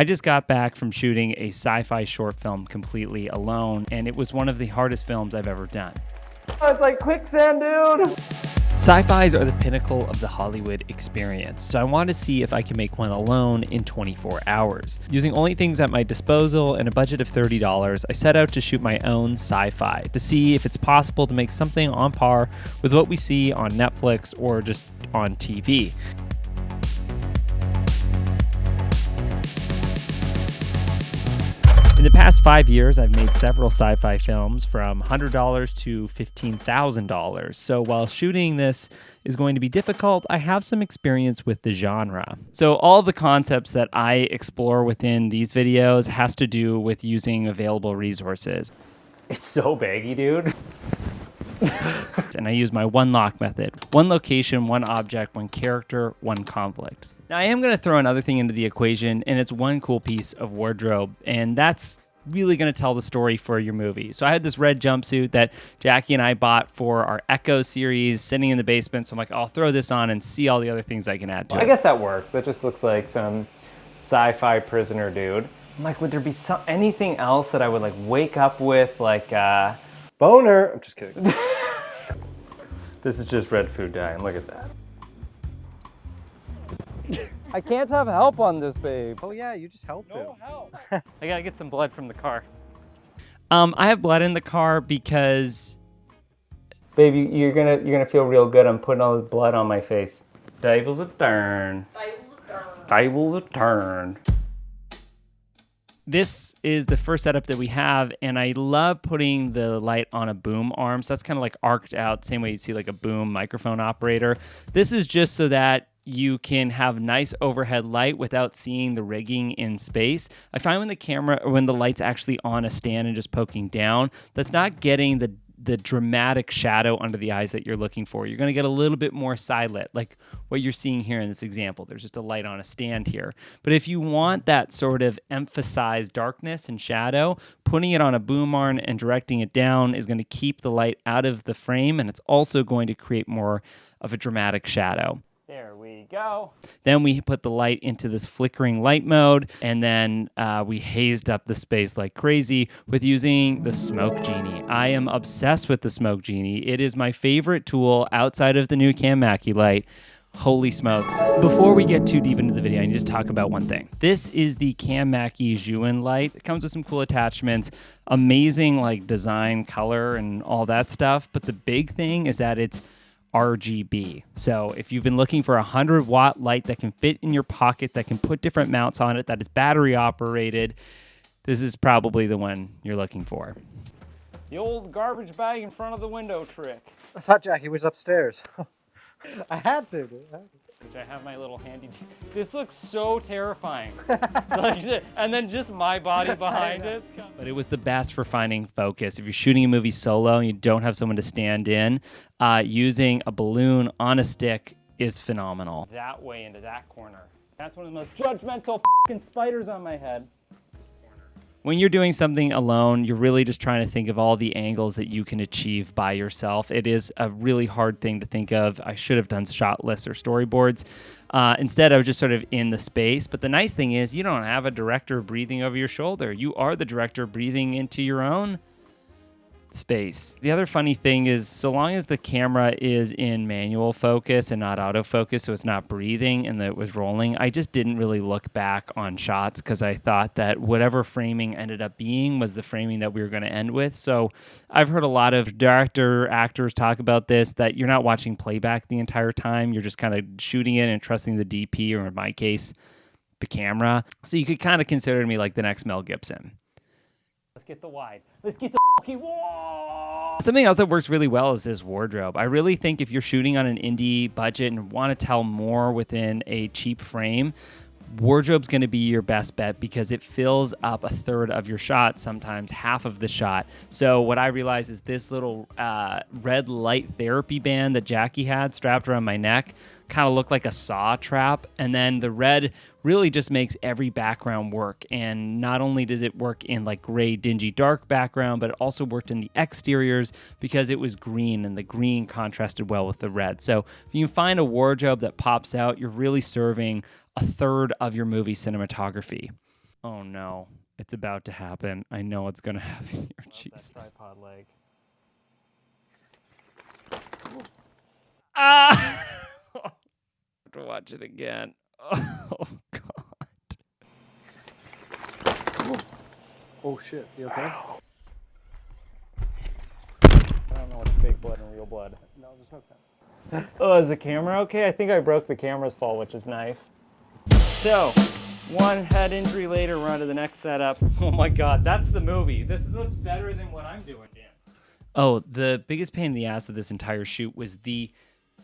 I just got back from shooting a sci-fi short film completely alone, and it was one of the hardest films I've ever done. Oh, it's like quicksand, dude! Sci-fis are the pinnacle of the Hollywood experience, so I wanted to see if I can make one alone in 24 hours. Using only things at my disposal and a budget of $30, I set out to shoot my own sci-fi to see if it's possible to make something on par with what we see on Netflix or just on TV. In the past 5 years, I've made several sci-fi films from $100 to $15,000. So while shooting this is going to be difficult, I have some experience with the genre. So all the concepts that I explore within these videos has to do with using available resources. It's so baggy, dude. And I use my one lock method. One location, one object, one character, one conflict. Now I am going to throw another thing into the equation, and it's one cool piece of wardrobe, and that's really going to tell the story for your movie. So I had this red jumpsuit that Jackie and I bought for our Echo series sitting in the basement, so I'm like, I'll throw this on and see all the other things I can add to it. I guess that works. That just looks like some sci-fi prisoner dude. I'm like, would there be anything else that I would like wake up with, like boner? I'm just kidding. This is just red food dye, and look at that. I can't have help on this, babe. Oh yeah, you just helped him. No help. I gotta get some blood from the car. I have blood in the car because... Baby, you're gonna feel real good. I'm putting all this blood on my face. Tables a turn. Tables a turn. This is the first setup that we have, and I love putting the light on a boom arm. So that's kind of like arced out, same way you see like a boom microphone operator. This is just so that you can have nice overhead light without seeing the rigging in space. I find when the light's actually on a stand and just poking down, that's not getting the dramatic shadow under the eyes that you're looking for. You're going to get a little bit more side lit, like what you're seeing here in this example. There's just a light on a stand here. But if you want that sort of emphasized darkness and shadow, putting it on a boom arm and directing it down is going to keep the light out of the frame, and it's also going to create more of a dramatic shadow. There we go. Then we put the light into this flickering light mode, and then we hazed up the space like crazy with using the Smoke Genie. I am obsessed with the Smoke Genie. It is my favorite tool outside of the new Cam Mackie light. Holy smokes. Before we get too deep into the video, I need to talk about one thing. This is the Cam Mackie Juin light. It comes with some cool attachments, amazing like design, color, and all that stuff. But the big thing is that it's RGB. So if you've been looking for a 100-watt light that can fit in your pocket, that can put different mounts on it, that is battery operated, this is probably the one you're looking for. The old garbage bag in front of the window trick. I thought Jackie was upstairs. I had to, dude. Which I have my little handy. This looks so terrifying. And then just my body behind it. But it was the best for finding focus. If you're shooting a movie solo and you don't have someone to stand in, using a balloon on a stick is phenomenal. That way into that corner. That's one of the most judgmental fucking spiders on my head. When you're doing something alone, you're really just trying to think of all the angles that you can achieve by yourself. It is a really hard thing to think of. I should have done shot lists or storyboards. Instead, I was just sort of in the space. But the nice thing is you don't have a director breathing over your shoulder. You are the director breathing into your own space. The other funny thing is, so long as the camera is in manual focus and not autofocus, so it's not breathing and that it was rolling, I just didn't really look back on shots because I thought that whatever framing ended up being was the framing that we were going to end with. So I've heard a lot of actors talk about this, that you're not watching playback the entire time. You're just kind of shooting it and trusting the DP, or in my case, the camera. So you could kind of consider me like the next Mel Gibson. Let's get the wide. Let's get the whoa! Something else that works really well is this wardrobe. I really think if you're shooting on an indie budget and want to tell more within a cheap frame, wardrobe's going to be your best bet because it fills up a third of your shot, sometimes half of the shot. So what I realized is this little red light therapy band that Jackie had strapped around my neck kind of looked like a saw trap, and then the red really just makes every background work. And not only does it work in like gray, dingy, dark background, but it also worked in the exteriors because it was green, and the green contrasted well with the red. So if you can find a wardrobe that pops out, you're really serving a third of your movie cinematography. Oh no, it's about to happen. I know it's gonna happen here. That Jesus. tripod leg. Ah! I have to watch it again. Oh god. Oh shit, you okay? I don't know what's fake blood and real blood. No, there's no cuts. Oh, is the camera okay? I think I broke the camera's fall, which is nice. So, one head injury later, we're on to the next setup. Oh my god, that's the movie. This looks better than what I'm doing, Dan. Oh, the biggest pain in the ass of this entire shoot was the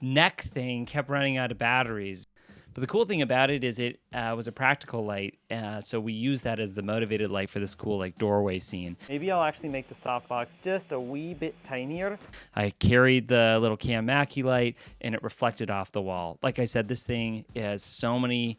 neck thing kept running out of batteries. But the cool thing about it is it was a practical light, so we used that as the motivated light for this cool like doorway scene. Maybe I'll actually make the softbox just a wee bit tinier. I carried the little cam Mackie light, and it reflected off the wall. Like I said, this thing has so many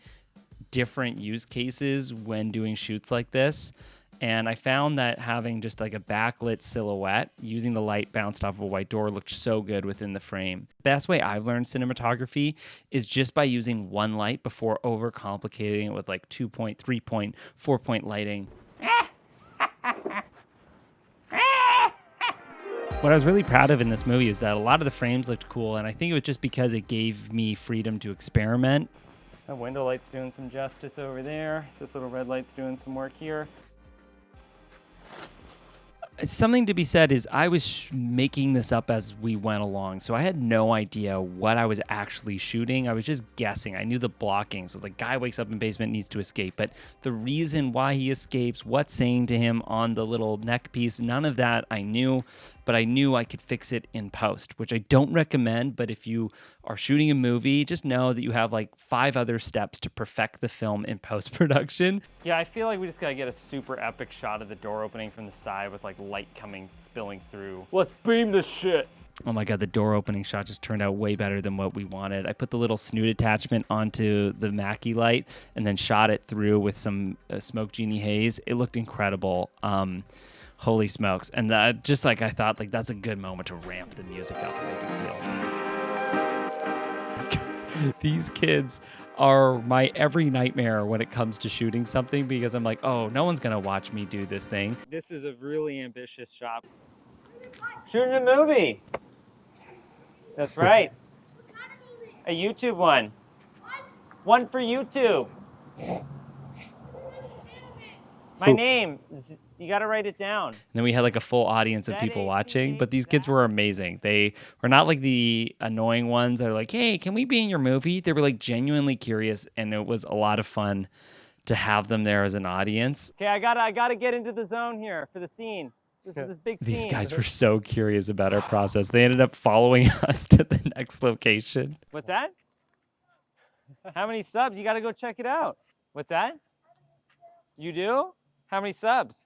different use cases when doing shoots like this. And I found that having just like a backlit silhouette using the light bounced off of a white door looked so good within the frame. Best way I've learned cinematography is just by using one light before overcomplicating it with like 2-point, 3-point, 4-point lighting. What I was really proud of in this movie is that a lot of the frames looked cool, and I think it was just because it gave me freedom to experiment. That window light's doing some justice over there. This little red light's doing some work here. Something to be said is I was making this up as we went along, so I had no idea what I was actually shooting. I was just guessing. I knew the blocking. So it's like, guy wakes up in basement, needs to escape. But the reason why he escapes, what's saying to him on the little neck piece, none of that I knew. But I knew I could fix it in post, which I don't recommend. But if you are shooting a movie, just know that you have like 5 other steps to perfect the film in post-production. Yeah, I feel like we just gotta get a super epic shot of the door opening from the side with like light spilling through. Let's beam this shit. Oh my god, the door opening shot just turned out way better than what we wanted. I put the little snoot attachment onto the Mackie light and then shot it through with some Smoke Genie haze. It looked incredible. Holy smokes. And just like I thought, like that's a good moment to ramp the music up and make it feel. These kids are my every nightmare when it comes to shooting something because I'm like, oh, no one's going to watch me do this thing. This is a really ambitious shot. Shooting a movie. That's right. A YouTube one. One for YouTube. My name. You got to write it down. And then we had like a full audience of people watching, but these kids were amazing. They were not like the annoying ones that are like, hey, can we be in your movie? They were like genuinely curious, and it was a lot of fun to have them there as an audience. Okay, I gotta get into the zone here for the scene. This is this big scene. These guys were so curious about our process. They ended up following us to the next location. What's that? How many subs? You gotta go check it out. What's that? You do? How many subs?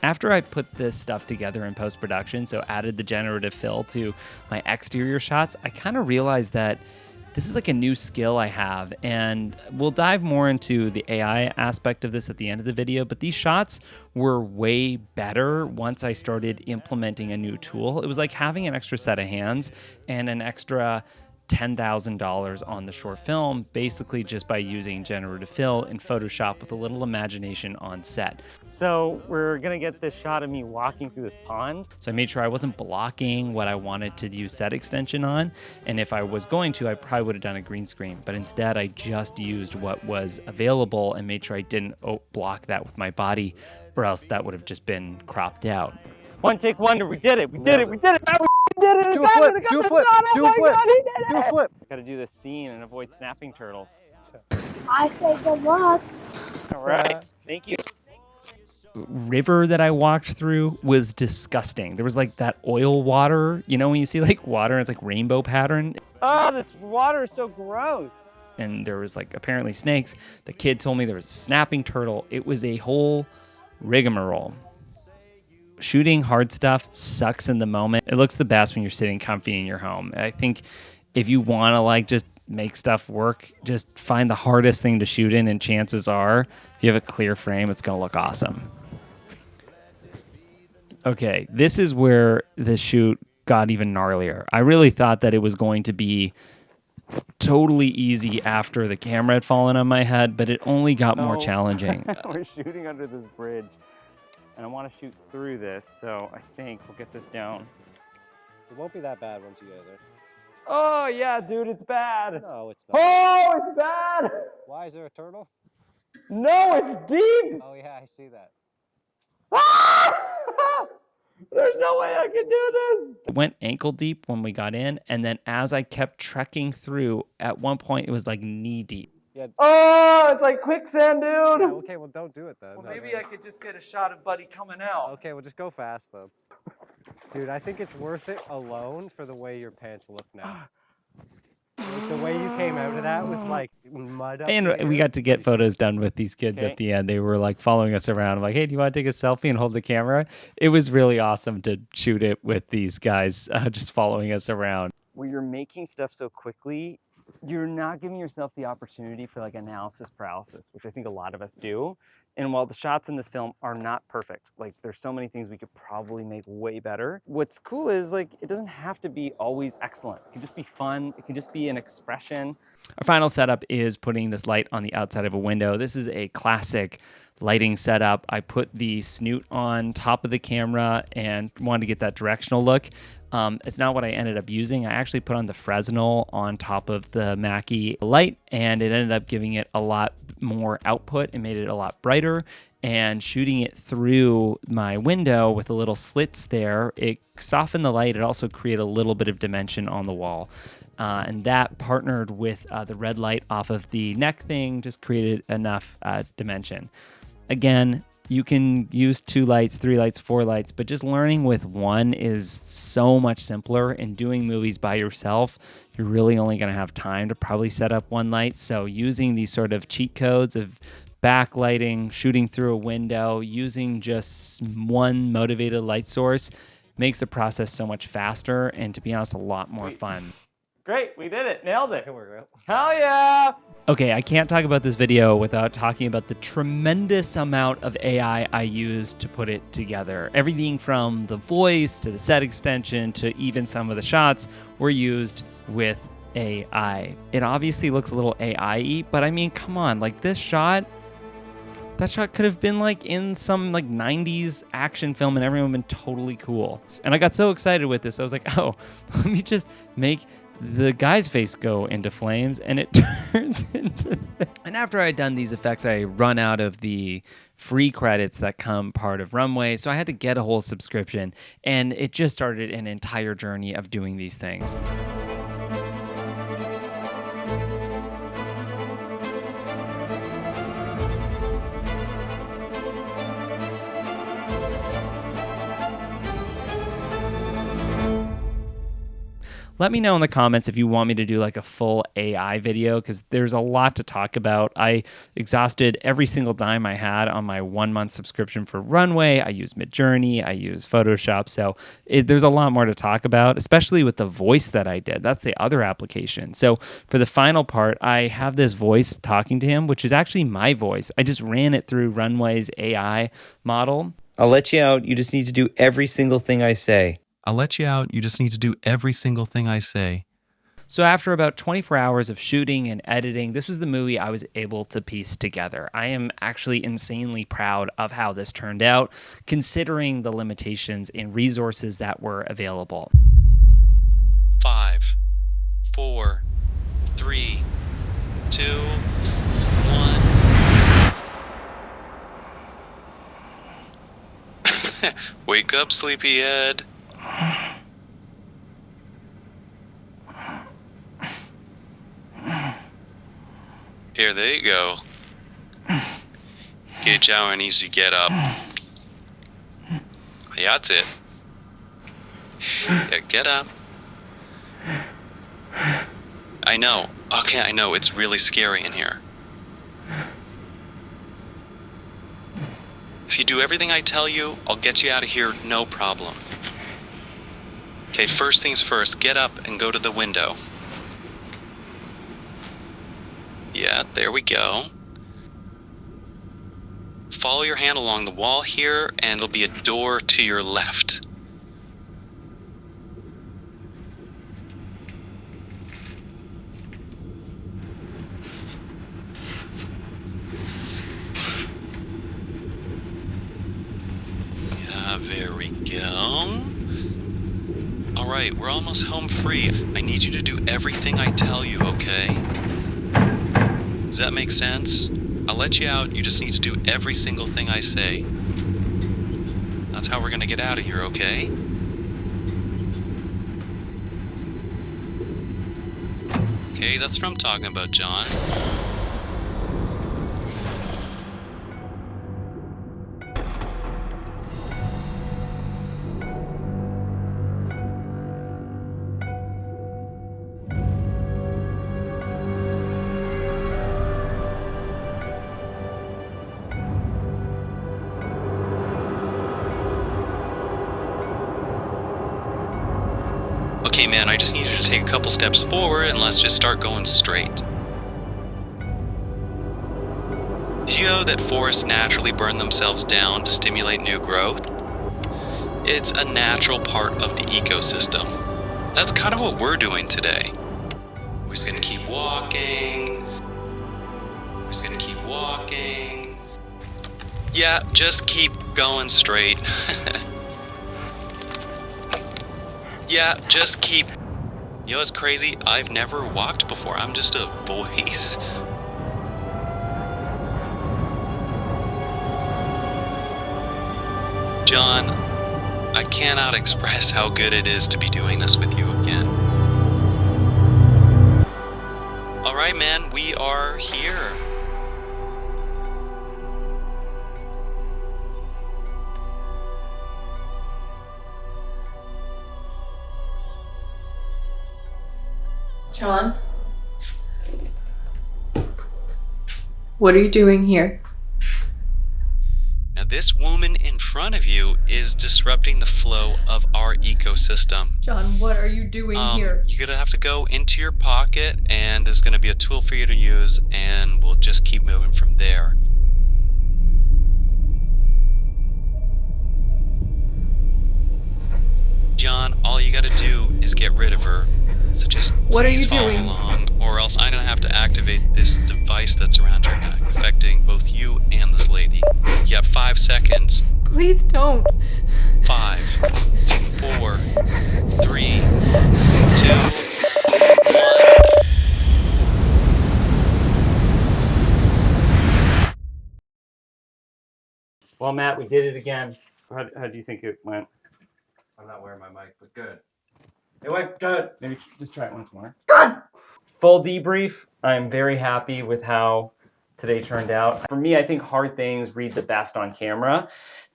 After I put this stuff together in post-production, so added the generative fill to my exterior shots, I kind of realized that this is like a new skill I have, and we'll dive more into the AI aspect of this at the end of the video, but these shots were way better once I started implementing a new tool. It was like having an extra set of hands and an extra $10,000 on the short film, basically just by using generative fill in Photoshop with a little imagination on set. So we're gonna get this shot of me walking through this pond. So I made sure I wasn't blocking what I wanted to use set extension on, and if I was going to, I probably would have done a green screen, but instead I just used what was available and made sure I didn't block that with my body, or else that would have just been cropped out. One take wonder, we did it, we did it, we did it, man, we did it, Do a flip, do a flip, do a flip, do a flip. Gotta do this scene and avoid snapping turtles. I say good luck. All right, thank you. River that I walked through was disgusting. There was like that oil water, you know, when you see like water and it's like rainbow pattern. Oh, this water is so gross. And there was like apparently snakes. The kid told me there was a snapping turtle. It was a whole rigmarole. Shooting hard stuff sucks in the moment. It looks the best when you're sitting comfy in your home. I think if you want to like just make stuff work, just find the hardest thing to shoot in, and chances are, if you have a clear frame, it's going to look awesome. Okay, this is where the shoot got even gnarlier. I really thought that it was going to be totally easy after the camera had fallen on my head, but it only got more No. challenging. We're shooting under this bridge, and I want to shoot through this, so I think we'll get this down. It won't be that bad once you get there. Oh, yeah, dude, it's bad. No, it's not. Oh, it's bad. Why is there a turtle? No, it's deep. Oh yeah, I see that. Ah! There's no way I can do this. It went ankle deep when we got in, and then as I kept trekking through, at one point it was like knee deep. Yeah. Oh, it's like quicksand, dude. Yeah, okay, well don't do it then. Well, No, maybe no. I could just get a shot of Buddy coming out. Okay, well just go fast though. Dude, I think it's worth it alone for the way your pants look now. Like, the way you came out of that with like mud up And your we hair. got to get photos done with these kids Okay. at the end. They were like following us around. I'm like, hey, do you want to take a selfie and hold the camera? It was really awesome to shoot it with these guys just following us around. Where you're making stuff so quickly, you're not giving yourself the opportunity for like analysis paralysis, which I think a lot of us do. And while the shots in this film are not perfect, like there's so many things we could probably make way better. What's cool is like, it doesn't have to be always excellent. It can just be fun. It can just be an expression. Our final setup is putting this light on the outside of a window. This is a classic lighting setup. I put the snoot on top of the camera and wanted to get that directional look. It's not what I ended up using. I actually put on the Fresnel on top of the Mackie light, and it ended up giving it a lot more output and made it a lot brighter. And shooting it through my window with the little slits there, it softened the light. It also created a little bit of dimension on the wall. And that partnered with the red light off of the neck thing just created enough dimension. Again, you can use 2 lights, 3 lights, 4 lights, but just learning with one is so much simpler. And doing movies by yourself, you're really only going to have time to probably set up 1 light. So using these sort of cheat codes of backlighting, shooting through a window, using just 1 motivated light source makes the process so much faster and, to be honest, a lot more fun. Great, we did it, nailed it. Can work out. Hell yeah. Okay, I can't talk about this video without talking about the tremendous amount of AI I used to put it together. Everything from the voice to the set extension to even some of the shots were used with AI. It obviously looks a little AI-y, but I mean, come on, like this shot, that shot could have been like in some like 90s action film and everyone would have been totally cool. And I got so excited with this, I was like, oh, let me just make the guy's face go into flames and it turns into... And after I'd done these effects, I run out of the free credits that come part of Runway, so I had to get a whole subscription, and it just started an entire journey of doing these things. Let me know in the comments if you want me to do like a full AI video, because there's a lot to talk about. I exhausted every single dime I had on my 1-month subscription for Runway. I use Midjourney, I use Photoshop, so there's a lot more to talk about, especially with the voice that I did. That's the other application. So for the final part, I have this voice talking to him, which is actually my voice. I just ran it through Runway's AI model. I'll let you out. You just need to do every single thing I say. I'll let you out. You just need to do every single thing I say. So after about 24 hours of shooting and editing, this was the movie I was able to piece together. I am actually insanely proud of how this turned out, considering the limitations and resources that were available. 5, 4, 3, 2, 1. Wake up, sleepyhead. Here, there you go. Get your needs to get up. Yeah, that's it. Yeah, get up. I know. Okay, I know. It's really scary in here. If you do everything I tell you, I'll get you out of here, no problem. Okay, first things first, get up and go to the window. Yeah, there we go. Follow your hand along the wall here, and there'll be a door to your left. There we go. Alright, we're almost home free. I need you to do everything I tell you, okay? Does that make sense? I'll let you out, you just need to do every single thing I say. That's how we're gonna get out of here, okay? Okay, that's what I'm talking about, John. Okay, man, I just need you to take a couple steps forward and let's just start going straight. Did you know that forests naturally burn themselves down to stimulate new growth? It's a natural part of the ecosystem. That's kind of what we're doing today. We're just gonna keep walking. We're just gonna keep walking. Yeah, just keep going straight. Yeah, just keep... You know what's crazy? I've never walked before. I'm just a voice. John, I cannot express how good it is to be doing this with you again. Alright, man, we are here. John? What are you doing here? Now, this woman in front of you is disrupting the flow of our ecosystem. John, what are you doing here? You're gonna have to go into your pocket, and there's gonna be a tool for you to use, and we'll just keep moving from there. John, all you gotta do is get rid of her. So just What are please you follow doing? along, or else I'm gonna have to activate this device that's around your neck, affecting both you and this lady. You have 5 seconds. Please don't. 5, 4, 3, 2, 1. Well, Matt, we did it again. How do you think it went? I'm not wearing my mic, but good. It went good. Maybe just try it once more. Full debrief. I'm very happy with how today turned out. For me, I think hard things read the best on camera.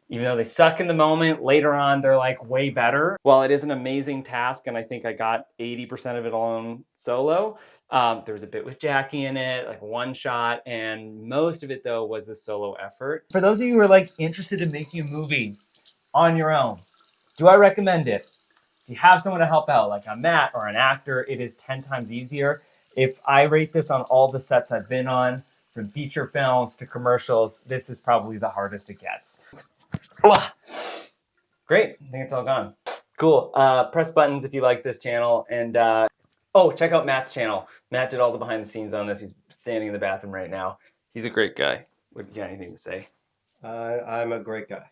Even though they suck in the moment, later on they're like way better. While it is an amazing task, and I think I got 80% of it alone solo, there was a bit with Jackie in it, like one shot, and most of it though was the solo effort. For those of you who are like interested in making a movie on your own, do I recommend it? If you have someone to help out, like a Matt or an actor, it is 10 times easier. If I rate this on all the sets I've been on, from feature films to commercials, this is probably the hardest it gets. Great, I think it's all gone. Cool, press buttons if you like this channel, and oh, check out Matt's channel. Matt did all the behind the scenes on this. He's standing in the bathroom right now. He's a great guy. What, you got anything to say? I'm a great guy.